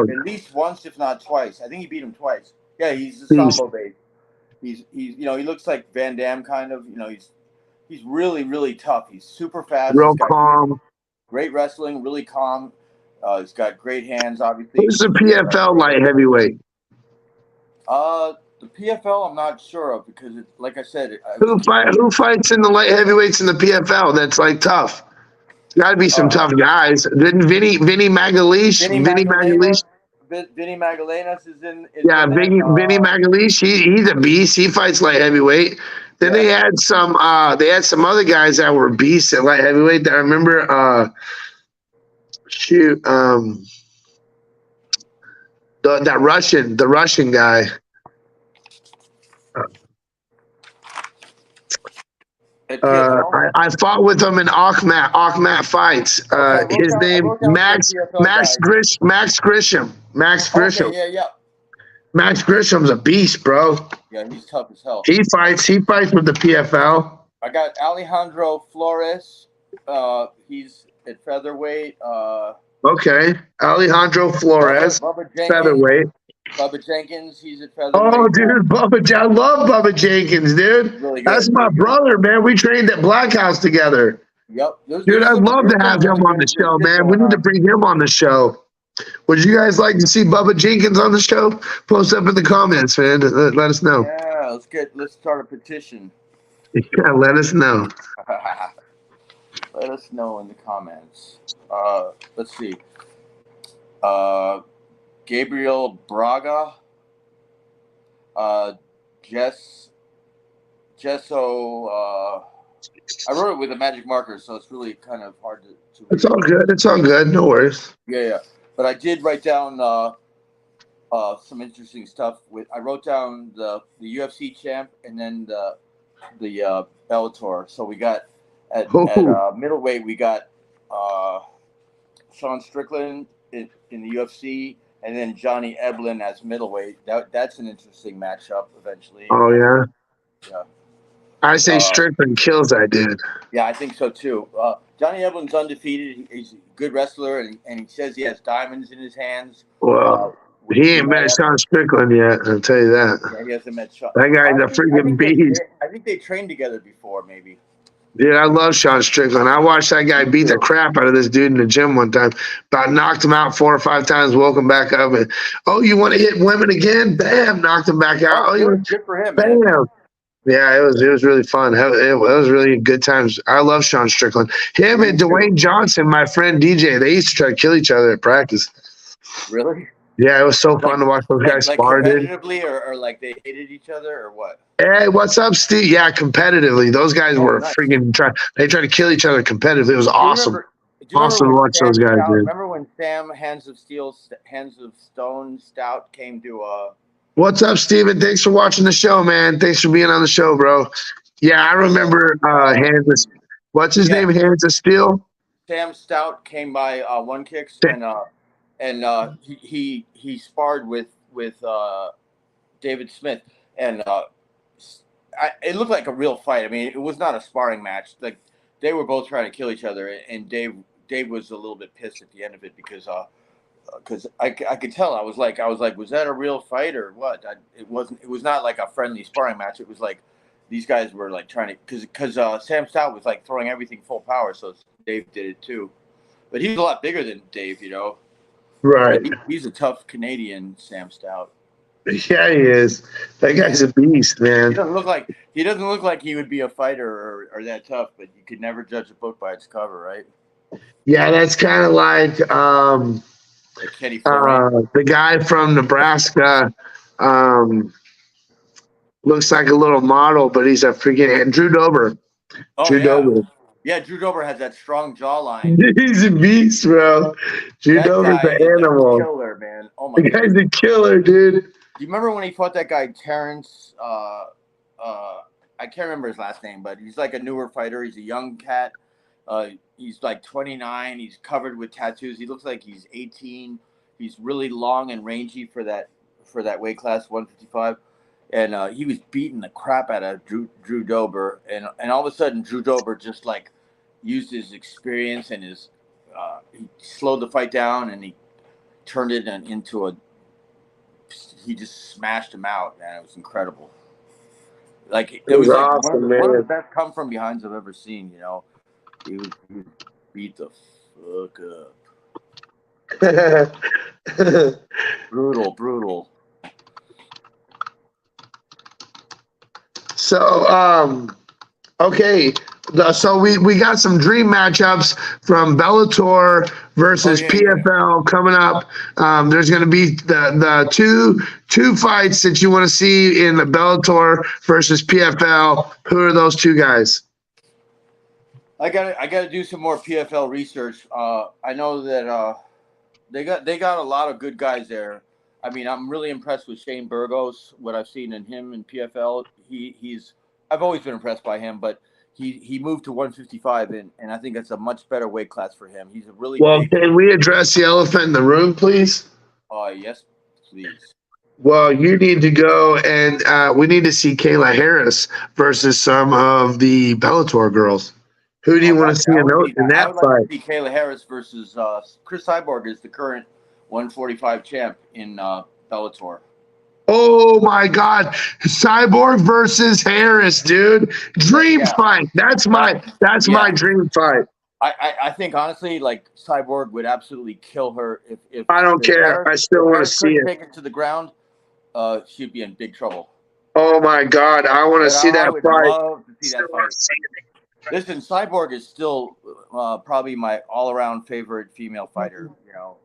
at least once, if not twice. I think he beat him twice. Yeah, he's a Sambo bait. He's he looks like Van Damme kind of. He's really, really tough. He's super fast. Real calm. Great wrestling, really calm. He's got great hands, obviously. Who's the PFL light heavyweight? The PFL, I'm not sure of because, like I said, Who fights in the light heavyweights in the PFL? That's like tough. Got to be some tough guys. Didn't Vinny Magalhaes? Vinny Magalhaes is in. Vinny Magalhaes. He's a beast. He fights light heavyweight. Then they had some other guys that were beasts at light heavyweight. That I remember. The Russian guy. I fought with him in Akhmat fights. His name Max Grisham. Okay, yeah. Max Grisham's a beast, bro. Yeah, he's tough as hell. He fights with the PFL. I got Alejandro Flores. He's at featherweight. Okay, Alejandro Flores, featherweight. Bubba Jenkins, he's at featherweight. Oh, dude, I love Bubba Jenkins, dude. Really that's my brother, man. We trained at Black House together. Yep. Dude, I'd love to have him on the show, man. We need to bring him on the show. Would you guys like to see Bubba Jenkins on the show? Post up in the comments, man. Let us know. Yeah, let's start a petition. Yeah, let us know. Let us know in the comments. Let's see. Gabriel Braga. Gesso. I wrote it with a magic marker, so it's really kind of hard to It's all good. It's all good. No worries. Yeah. But I did write down some interesting stuff. I wrote down the UFC champ and then the Bellator. So we got at middleweight, we got Sean Strickland in the UFC, and then Johnny Eblen as middleweight. That's an interesting matchup eventually. Oh yeah. Yeah. I say Strickland kills that dude. Yeah, I think so too. Johnny Eblen's undefeated. He's a good wrestler, and he says he has diamonds in his hands. Well, he ain't met Sean Strickland yet. I'll tell you that. Yeah, he hasn't met Sean. That guy's a freaking beast. I think they trained together before, maybe. Dude, I love Sean Strickland. I watched that guy beat the crap out of this dude in the gym one time. About knocked him out 4 or 5 times, woke him back up, and you want to hit women again? Bam, knocked him back out. Good for him, bam. Man. Yeah, it was really fun. It was really good times. I love Sean Strickland. Him and Dwayne Johnson, my friend DJ, they used to try to kill each other at practice. Really? Yeah, it was so fun to watch those guys spar, dude. Competitively, or like they hated each other, or what? Hey, what's up, Steve? Yeah, competitively. Those guys were freaking they tried to kill each other competitively. It was awesome. Awesome to watch those guys, dude. Remember when Sam Hands of Stone Stout came to What's up, Steven? Thanks for watching the show, man. Thanks for being on the show, bro. Yeah, I remember Hands of what's his name? Hands of Steel? Sam Stout came by One Kicks and he sparred with David Smith, and it looked like a real fight. I mean, it was not a sparring match. Like they were both trying to kill each other, and Dave was a little bit pissed at the end of it because I could tell. I was like, was that a real fight or what? It wasn't. It was not like a friendly sparring match. It was like these guys were like trying to because Sam Stout was like throwing everything full power, so Dave did it too. But he's a lot bigger than Dave, Right. He's a tough Canadian, Sam Stout. Yeah, he is. That guy's a beast, man. He doesn't look like he would be a fighter or that tough, but you could never judge a book by its cover, right? Yeah, that's kind of like Kenny Flurry. the guy from Nebraska. Looks like a little model, but he's a freaking Drew Dober. Oh, Drew Dober. Yeah, Drew Dober has that strong jawline. He's a beast, bro. Drew That Dober's guy an is a animal. killer, man. Oh my The goodness. guy's a killer, dude. Do you remember when he fought that guy Terrence? I can't remember his last name, but he's like a newer fighter. He's a young cat. He's like 29. He's covered with tattoos. He looks like he's 18. He's really long and rangy for that weight class, 155. And he was beating the crap out of Drew Dober, and all of a sudden Drew Dober just like used his experience and his he slowed the fight down, and he turned it into a. He just smashed him out, man. It was incredible. Like it was like awesome, one of the man. best come from behinds I've ever seen. You know, he beat the fuck up. Brutal. So, okay. So we got some dream matchups from Bellator versus PFL coming up. There's going to be the two fights that you want to see in the Bellator versus PFL. Who are those two guys? I gotta do some more PFL research. I know that they got a lot of good guys there. I mean, I'm really impressed with Shane Burgos. What I've seen in him in PFL, I've always been impressed by him, but he moved to 155, and I think that's a much better weight class for him. He's a really big. Can we address the elephant in the room, please? Yes, please. Well, you need to go, and we need to see Kayla Harris versus some of the Bellator girls. Who do you want to see in that I would fight? like to see Kayla Harris versus Chris Cyborg is the current 145 champ in Bellator. Oh my God, Cyborg versus Harris, dude! Dream fight. That's my dream fight. I think honestly, like Cyborg would absolutely kill her if I don't care. I still want to see it. Take it to the ground. She'd be in big trouble. Oh my God, I want to see that fight. I would love to see that fight. Listen, Cyborg is still probably my all-around favorite female fighter. You know,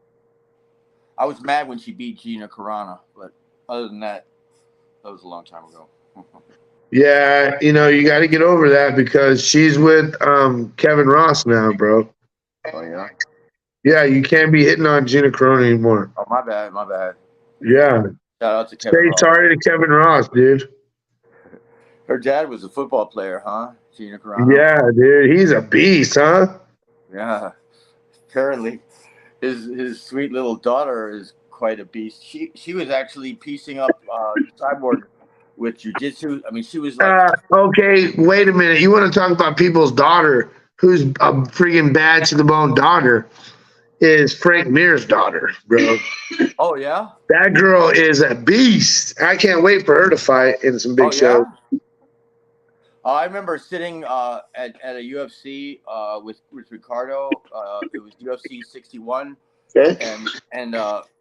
I was mad when she beat Gina Carano, but other than that, that was a long time ago. Yeah, you got to get over that because she's with Kevin Ross now, bro. Oh yeah. Yeah, you can't be hitting on Gina Carano anymore. Oh my bad. Yeah. Shout out to Kevin Ross. Sorry to Kevin Ross, dude. Her dad was a football player, huh? Gina Carano. Yeah, dude, he's a beast, huh? Yeah. Apparently, his sweet little daughter is quite a beast. She was actually piecing up Cyborg with jiu-jitsu. I mean, she was like... okay, wait a minute. You want to talk about people's daughter, who's a freaking bad to the bone daughter, is Frank Mir's daughter, bro. Oh, yeah? That girl is a beast. I can't wait for her to fight in some big shows. I remember sitting at a UFC with Ricardo. It was UFC 61. Okay. And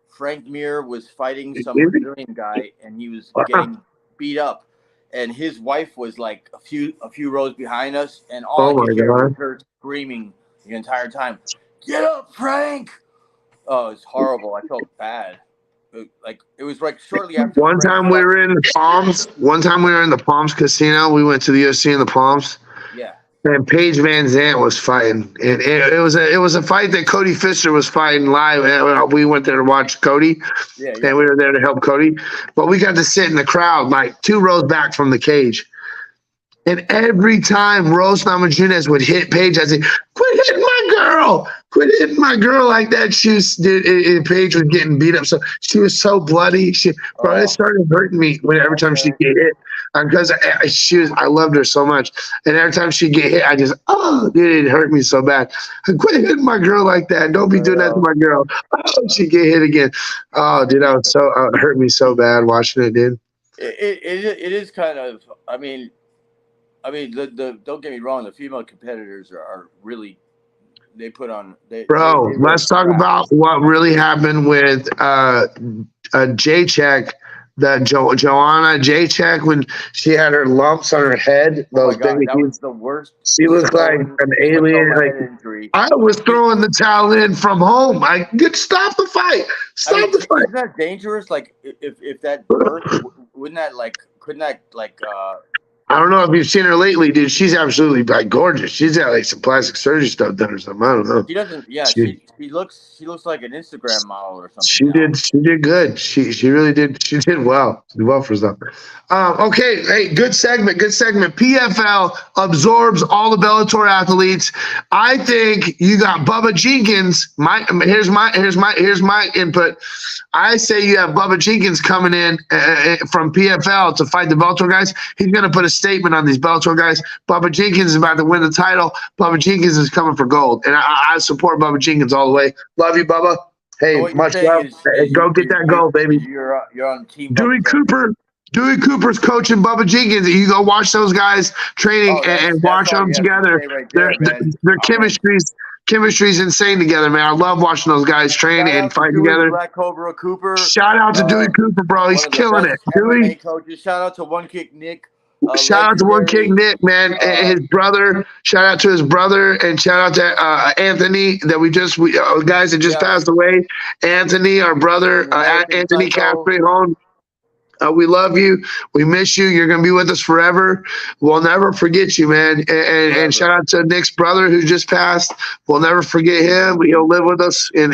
Frank Mir was fighting some Brazilian guy, and he was getting beat up. And his wife was like a few rows behind us, and all I could hear was her screaming the entire time, "Get up, Frank!" Oh, it's horrible. I felt bad. It was like shortly after. One time we were in the Palms Casino. We went to the UFC in the Palms. Yeah. And Paige Van Zant was fighting, and it was a fight that Cody Fisher was fighting live. And we went there to watch Cody, and we were there to help Cody. But we got to sit in the crowd, like 2 rows back from the cage. And every time Rose Namajunas would hit Paige, I'd say, "Quit hitting my girl! Quit hitting my girl like that!" Paige was getting beat up, so she was so bloody. It started hurting me every time she'd get hit because I loved her so much, and every time she'd get hit, it hurt me so bad. Quit hitting my girl like that! Don't be doing that to my girl. Oh, she'd get hit again. Oh, dude, it hurt me so bad watching it, dude. It is kind of. I mean, don't get me wrong. The female competitors are really, they put on. Let's talk about what really happened with Jacek, Joanna Jacek, when she had her lumps on her head. Oh my God, that was the worst. She looked like an alien. I was throwing the towel in from home. I could stop the fight. Stop the fight. Isn't that dangerous? Like if that birth, couldn't that I don't know if you've seen her lately, dude. She's absolutely like gorgeous. She's got like some plastic surgery stuff done or something. I don't know. She doesn't. Yeah, She she looks like an Instagram model or something. she Now. did good. She really did. She did well. She did well for herself. Okay, hey, good segment. Good segment. PFL absorbs all the Bellator athletes. I think you got Bubba Jenkins. Here's my input. I say you have Bubba Jenkins coming in from PFL to fight the Bellator guys. He's going to put a statement on these Bellator guys. Bubba Jenkins is about to win the title. Bubba Jenkins is coming for gold, and I support Bubba Jenkins all the way. Love you, Bubba. Hey, So much love. Go get that gold, baby. You're on team. Dewey Cooper's coaching Bubba Jenkins. You go watch those guys training and watch them together. Right there, their chemistry's insane together, man. I love watching those guys train and fight together. Black Cobra Cooper. Shout out to Dewey Cooper, bro. He's killing it. Dewey. Coaches. Shout out to One Kick Nick. Shout out to One Kick Nick, man, and his brother. Shout out to his brother, and shout out to Anthony that guys that just passed away. Anthony, our brother, Anthony Castrejón. We love you. We miss you. You're gonna be with us forever. We'll never forget you, man. And shout out to Nick's brother who just passed. We'll never forget him. He'll live with us in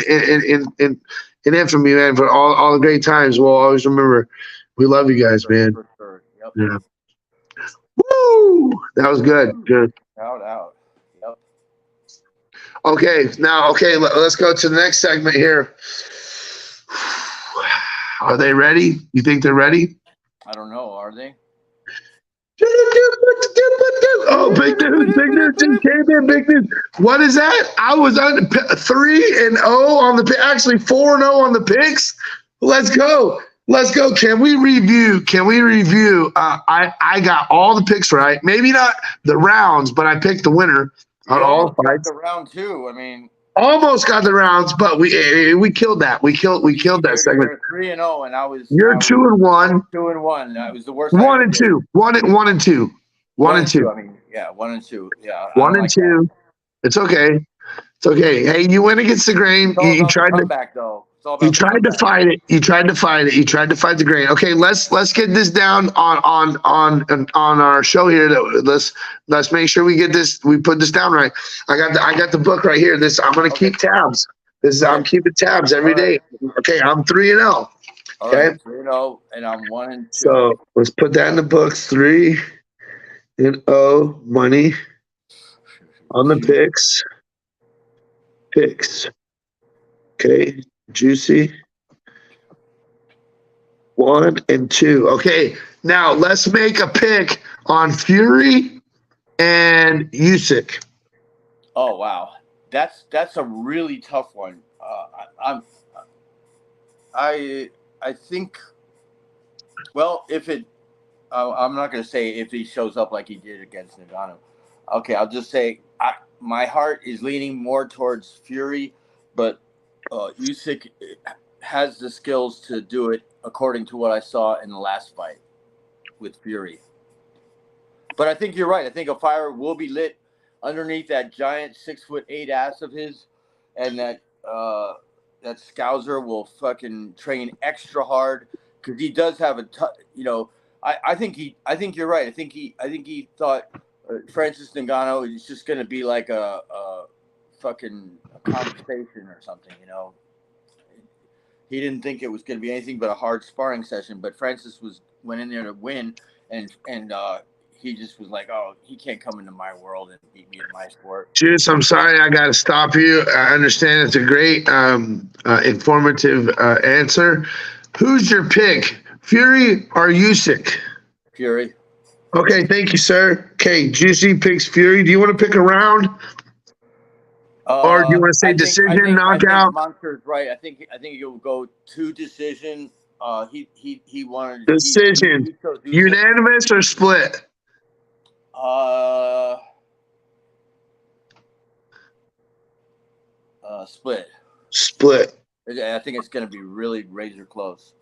infamy, man, for all the great times. We'll always remember. We love you guys, man. Yep. Yeah. Woo! That was good. Good. Out. Yep. Okay, let's go to the next segment here. Are they ready? You think they're ready? I don't know. Are they? Oh, big news just came in, big news. What is that? I was on 3-0 on the actually 4-0 on the picks. Let's go. Can we review? I got all the picks right. Maybe not the rounds, but I picked the winner on all fights. The round 2. I mean, almost got the rounds, but we killed that. We killed that segment. You're 3-0, and I was. You're 2-1. 2-1. That was the worst. 1 and 2. 1 and 2. 1 and 2. I mean, yeah, 1 and 2. Yeah. 1 and 2. It's okay. It's okay. Hey, you went against the grain. You tried to come back though. You tried to fight it. You tried to fight the grain. Okay, let's get this down on our show here. Let's make sure we get this. We put this down right. I got the book right here. I'm gonna keep tabs. I'm keeping tabs every day. Okay, I'm 3-0. Okay, 3-0, and I'm 1 and 2. So let's put that in the books. 3-0 money on the picks. Okay. Juicy 1 and 2. Okay, now let's make a pick on Fury and Usyk. Oh wow, that's a really tough one. I think. Well, if it, I'm not going to say if he shows up like he did against Ngannou. Okay, I'll just say my heart is leaning more towards Fury, but Usyk has the skills to do it according to what I saw in the last fight with Fury. But I think you're right. I think a fire will be lit underneath that giant 6'8" ass of his, and that Scouser will fucking train extra hard because he does have I think you're right. I think he thought Francis Ngannou is just going to be like a fucking conversation or something, He didn't think it was going to be anything but a hard sparring session, but Francis went in there to win, and he just was like, oh, he can't come into my world and beat me in my sport. Juice, I'm sorry, I got to stop you. I understand it's a great, informative answer. Who's your pick, Fury or Usyk? Fury. Okay, thank you, sir. Okay, Juicy picks Fury. Do you want to pick a round? Or do you want to say decision, knockout? I think Monster's right. I think he'll go 2 decision. He wanted decision. Unanimous or split? Split. Split. I think it's going to be really razor close.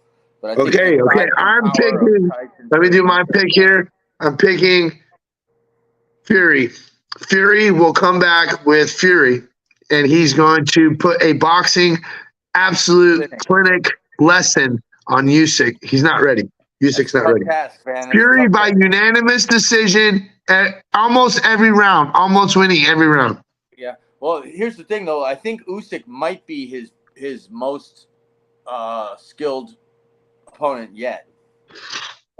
But okay. I'm picking. Let me do my pick here. I'm picking Fury. Fury will come back with Fury, and he's going to put a boxing absolute clinic lesson on Usyk. He's not ready. Usyk's not Tough ready. task, man. That's a Fury tough by task. unanimous decision at almost every round, almost winning every round. Yeah. Well, here's the thing, though. I think Usyk might be his most skilled opponent yet.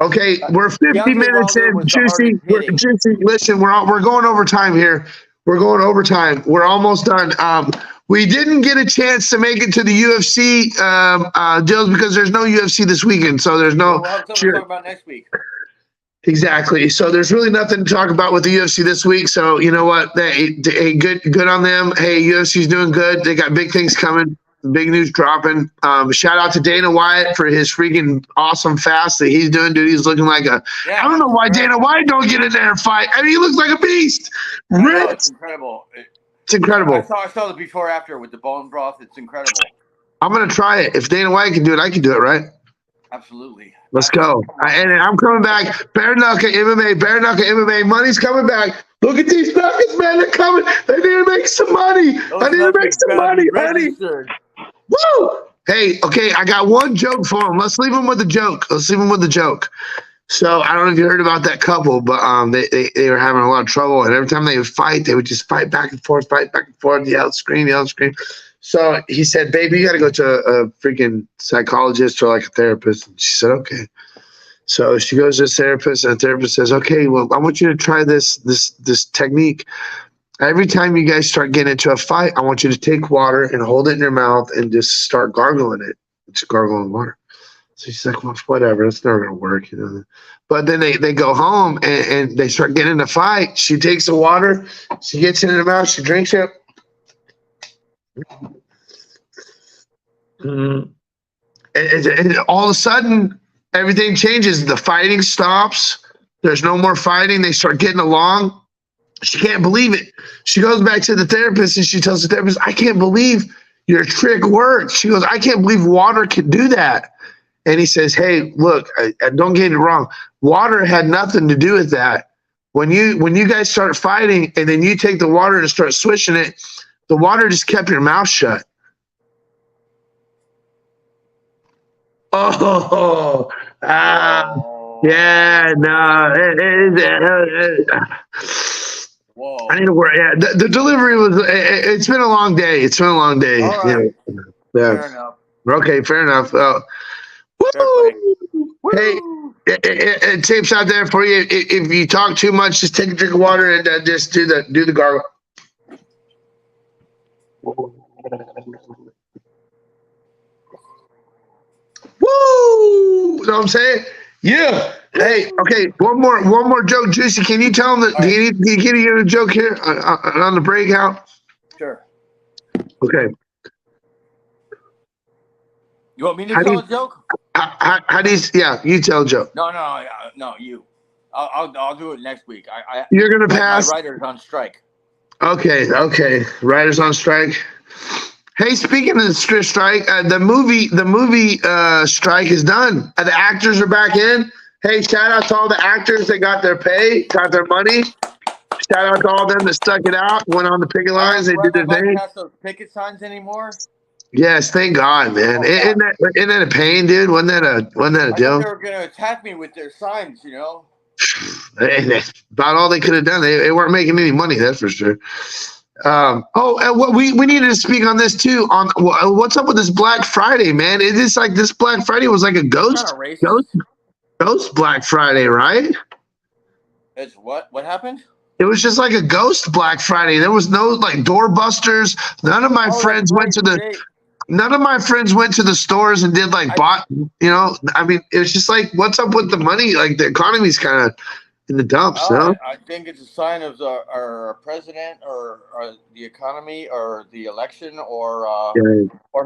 Okay, we're 50 Deontay minutes Wilder in. was the Juicy, hardest hitting. Juicy, listen, we're going overtime here. We're going overtime. We're almost done. We didn't get a chance to make it to the UFC deals because there's no UFC this weekend, so there's no. We'll have something to talk about next week. Exactly. So there's really nothing to talk about with the UFC this week. So you know what? Hey, good on them. Hey, UFC's doing good. They got big things coming. Big news dropping. Shout out to Dana White for his freaking awesome fast that he's doing, dude. He's looking like a. Yeah, I don't know why Dana White don't get in there and fight. I mean, he looks like a beast. I know, Ripped. it's incredible. It's incredible. I saw the before after with the bone broth. It's incredible. I'm gonna try it. If Dana White can do it, I can do it, right? Absolutely. Let's go. And I'm coming back. Bare knuckle MMA. Bare knuckle MMA. Money's coming back. Look at these nuggets, man. They're coming. They need to make some money. I need to make some money, honey. Woo! Hey, okay, I got one joke for him. Let's leave him with a joke. So I don't know if you heard about that couple, but they were having a lot of trouble, and every time they would fight, they would just fight back and forth, yell, scream. So he said, "Baby, you got to go to a freaking psychologist or like a therapist." And she said, "Okay." So she goes to a therapist, and the therapist says, "Okay, well, I want you to try this technique. Every time you guys start getting into a fight, I want you to take water and hold it in your mouth and just start gargling it. Just gargling water." So she's like, "Well, whatever. It's never gonna work, you know." But then they go home and they start getting in a fight. She takes the water, she gets it in her mouth, she drinks it. And all of a sudden, everything changes. The fighting stops. There's no more fighting. They start getting along. She can't believe it. She goes back to the therapist and she tells the therapist, "I can't believe your trick worked." She goes, "I can't believe water can do that." And he says, "Hey, look, I don't get it wrong. Water had nothing to do with that. When you guys start fighting and then you take the water and start swishing it, the water just kept your mouth shut." Oh, yeah, no. Whoa. I need to work. Yeah, the delivery was. It's been a long day. All right. Yeah. Fair enough. Okay, fair enough. Fair play. Hey, tapes out there for you. If you talk too much, just take a drink of water and just do the gargle. Woo! You know what I'm saying? Yeah. Hey, okay. One more joke, Juicy. Can you tell them that? Can you get a joke here on the breakout? Sure. Okay. You want me to tell a joke? How do you? Yeah, you tell a joke. No, you. I'll do it next week. You're gonna pass. My writer's on strike. Okay. Writers on strike. Hey, speaking of the strike, the movie strike is done. The actors are back in. Hey, shout out to all the actors that got their pay, got their money. Shout out to all them that stuck it out, went on the picket lines, they did their thing. Have those picket signs anymore? Yes, thank God, man. Isn't that a pain, dude? Wasn't that a deal? They were gonna attack me with their signs, you know. That's about all they could have done. They weren't making any money, that's for sure. We needed to speak on this too. On what's up with this Black Friday, man? It is like this Black Friday was like a ghost Black Friday, right? It's what happened? It was just like a ghost Black Friday. There was no like doorbusters. None of my friends went to the stores and did like bought. You know, I mean, it was just like, what's up with the money? Like the economy's kind of in the dumps. No? I think it's a sign of our president or the economy or the election or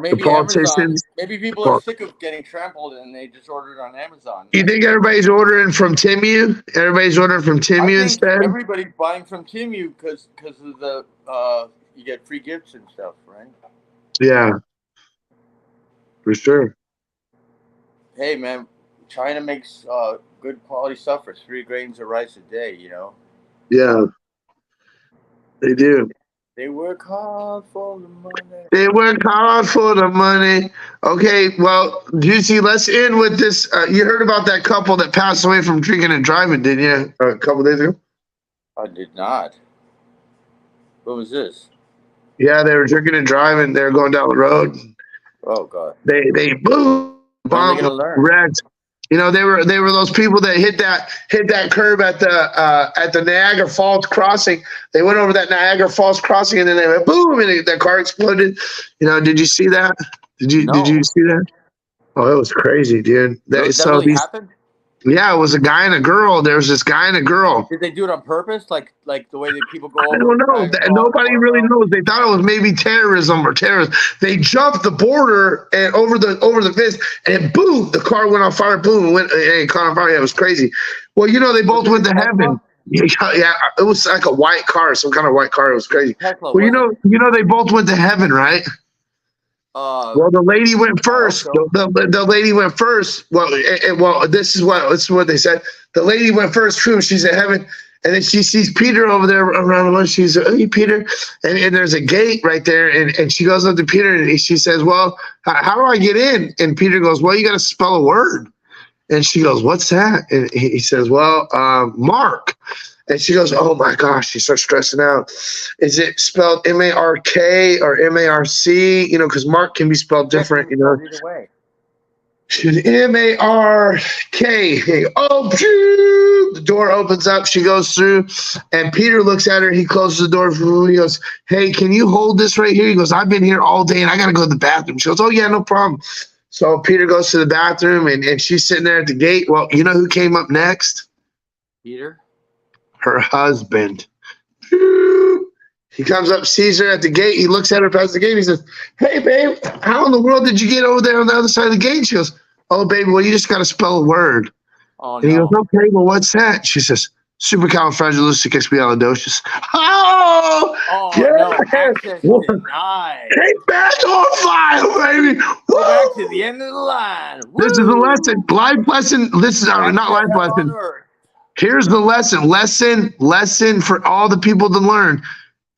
maybe Amazon. Maybe people are sick of getting trampled and they just ordered on Amazon. You think everybody's ordering from Temu? Everybody's ordering from Temu instead? Everybody's buying from Temu because of the you get free gifts and stuff, right? Yeah, for sure. Hey, man, China makes good quality stuff for 3 grains of rice a day, you know? Yeah, they do. They work hard for the money. They work hard for the money. Okay, well, Juicy, let's end with this. You heard about that couple that passed away from drinking and driving, didn't you? A couple days ago. I did not. What was this? Yeah, they were drinking and driving. They were going down the road. Oh God. They boom, When are they bomb, gonna learn? wrecked. You know, they were those people that hit that curb at the Niagara Falls crossing. They went over that Niagara Falls crossing, and then they went boom, and the car exploded. You know, did you see that? Did you see that? Oh, it was crazy, dude. That really happened? Yeah, it was a guy and a girl. There was this guy and a girl. Did they do it on purpose? Like the way that people go over? I don't know. Nobody really knows. They thought it was maybe terrorism or terrorists. They jumped the border and over the fence, and boom, the car went on fire. Boom, and caught on fire. Yeah, it was crazy. Well, you know, they both went to heaven. Yeah, it was like a white car, some kind of white car. It was crazy. Tesla, Well, you know, they both went to heaven, right? Well, the lady went first. The lady went first. Well, this is what they said. The lady went first. True, she's in heaven, and then she sees Peter over there around the one. She's, hey, Peter, and there's a gate right there, and she goes up to Peter and she says, well, how do I get in? And Peter goes, well, you got to spell a word. And she goes, what's that? And he says, well, Mark. And she goes, oh my gosh, she starts stressing out. Is it spelled M-A-R-K or M-A-R-C? You know, because Mark can be spelled different, you know. Either way. M-A-R-K. Oh, the door opens up. She goes through, and Peter looks at her. He closes the door. He goes, hey, can you hold this right here? He goes, I've been here all day, and I got to go to the bathroom. She goes, oh, yeah, no problem. So Peter goes to the bathroom, and she's sitting there at the gate. Well, you know who came up next? Peter? Her husband. He comes up, sees her at the gate. He looks at her past the gate. He says, hey, babe, how in the world did you get over there on the other side of the gate? She goes, oh, baby, well, you just got to spell a word. Oh, and he goes, okay, well, what's that? She says, supercalifragilisticexpialidocious. Oh, yeah. No, access denied. Take back on file, baby. Go back to the end of the line. This is a lesson. Life lesson. This is not life lesson. Here's the lesson. Lesson for all the people to learn.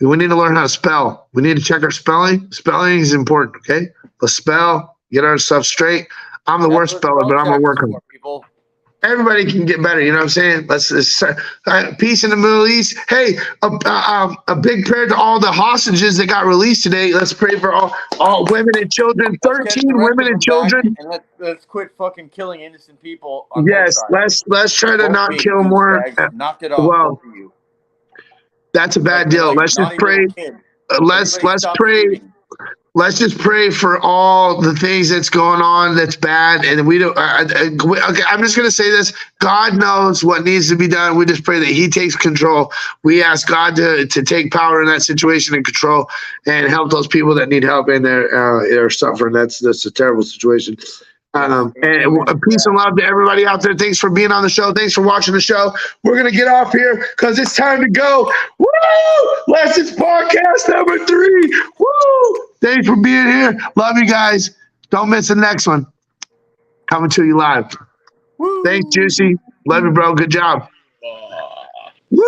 We need to learn how to spell. We need to check our spelling. Spelling is important, okay? Let's spell, get our stuff straight. I'm the worst speller, but I'm going to work on it. Everybody can get better, you know what I'm saying? Let's start. Peace in the Middle East. Hey, a big prayer to all the hostages that got released today. Let's pray for all women and children. 13 women and children. And let's quit fucking killing innocent people. Yes, let's try to not kill more. Knock it off. Well, that's a bad deal. Let's just pray. Let's pray. Let's just pray for all the things that's going on that's bad. And we don't, okay, I'm just going to say this. God knows what needs to be done. We just pray that he takes control. We ask God to take power in that situation and control and help those people that need help and they're suffering. That's a terrible situation. And peace and love to everybody out there. Thanks for being on the show. Thanks for watching the show. We're going to get off here because it's time to go. Woo! Lessons Podcast number 3. Woo! Thanks for being here. Love you guys. Don't miss the next one. Coming to you live. Woo! Thanks, Juicy. Love you, bro. Good job. Woo!